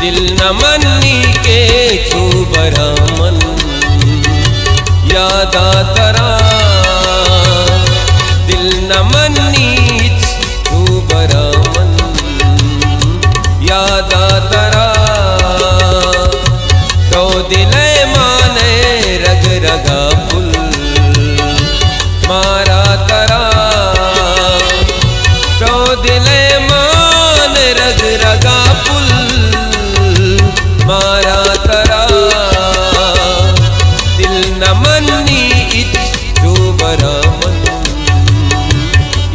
दिल न मन्नी के छूबरा मन याद तरा दिल न मन्नी छूबरा मन याद तरा तो दिल माने रग रगा पुल मारा तरा तो दिल मान रग रगा पुल मारा तरा दिल न मन्नी छूबरा मन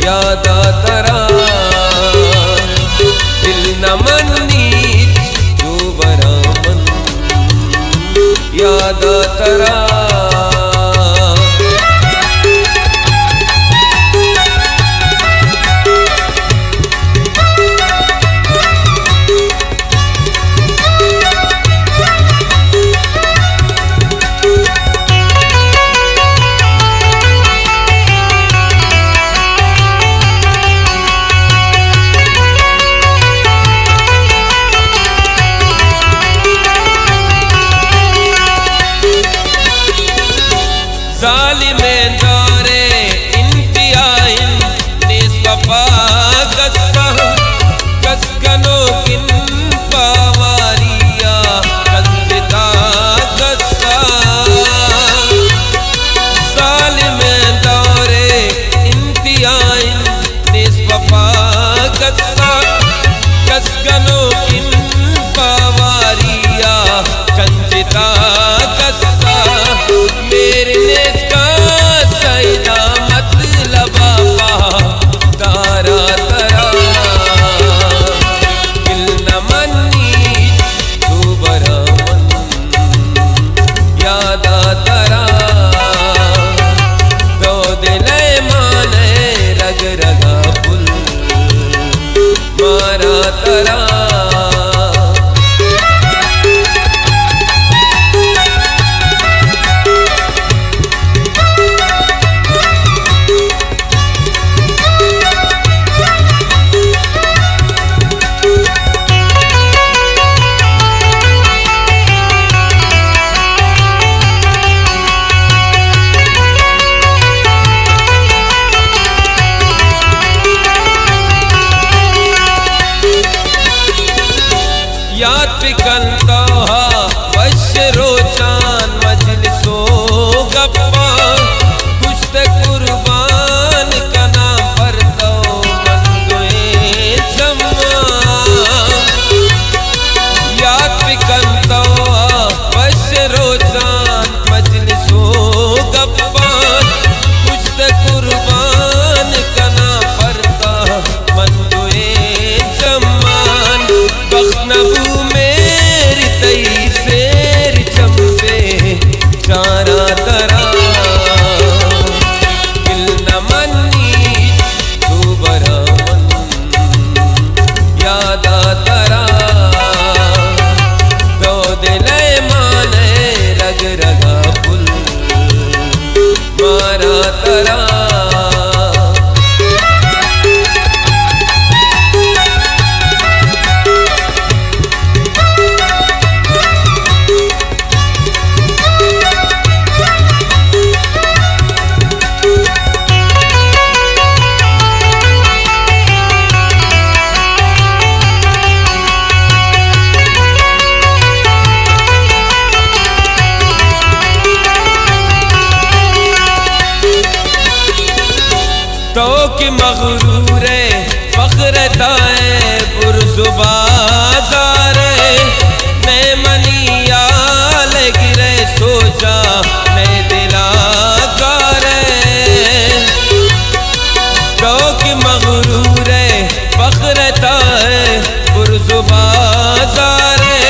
याद तरा दिल न मन्नी छूबरा मन याद तरा ज़ालिमें दारे इंतियाइन निस्वफा कसकनो किन पावारिया कंजिता गस्सा ज़ालिमें दारे इंतियाइन निस्वफा कसकनो किन पावारिया कंजिता गस्सा मेरे तरा याद पिकंता वश रोचान मजलिसो गप्पा कुछ ते कुर्बान कना पर तो मंदोए जम्मा याद पिकंता वश रोचान मजलिसो गप्पा कुछ ते कुर्बान कना पर तो मंदोए जम्मान बख्नबू चारा तरा दिल न मन्नी छूबरा मन याद तरा दो दिल माने रग रगा पुल मारा तरा तो कि मगरूरे फख्र दाए पुरजुबाज़ारे मैं मनियाल गिरे सोचा मैं दिला गारे तो कि मगरूरे फख्र दाए पुरजुबाज़ारे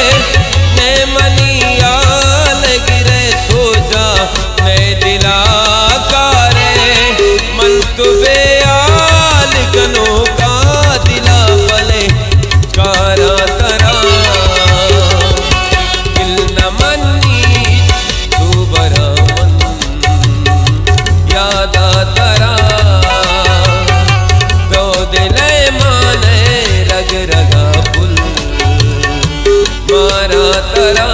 मैं मनियाल गिरे सोचा मैं दिला गारे मन तो बेयाल गनो का दिला बले कारा तरा दिल न मन्नी छूबरा मन याद तरा दो दिल माने रग रगा पुल तुम्हारा तरा।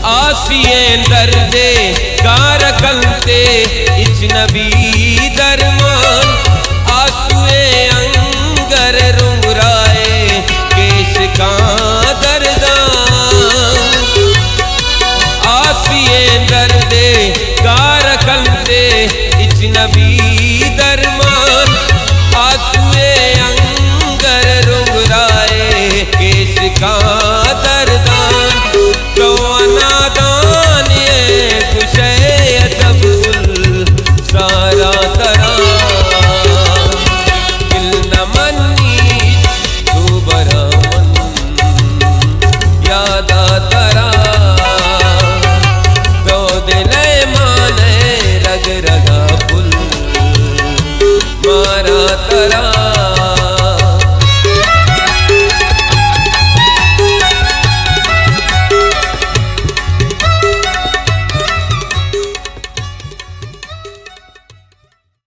आसिए दर्दे कार कलते इच नबी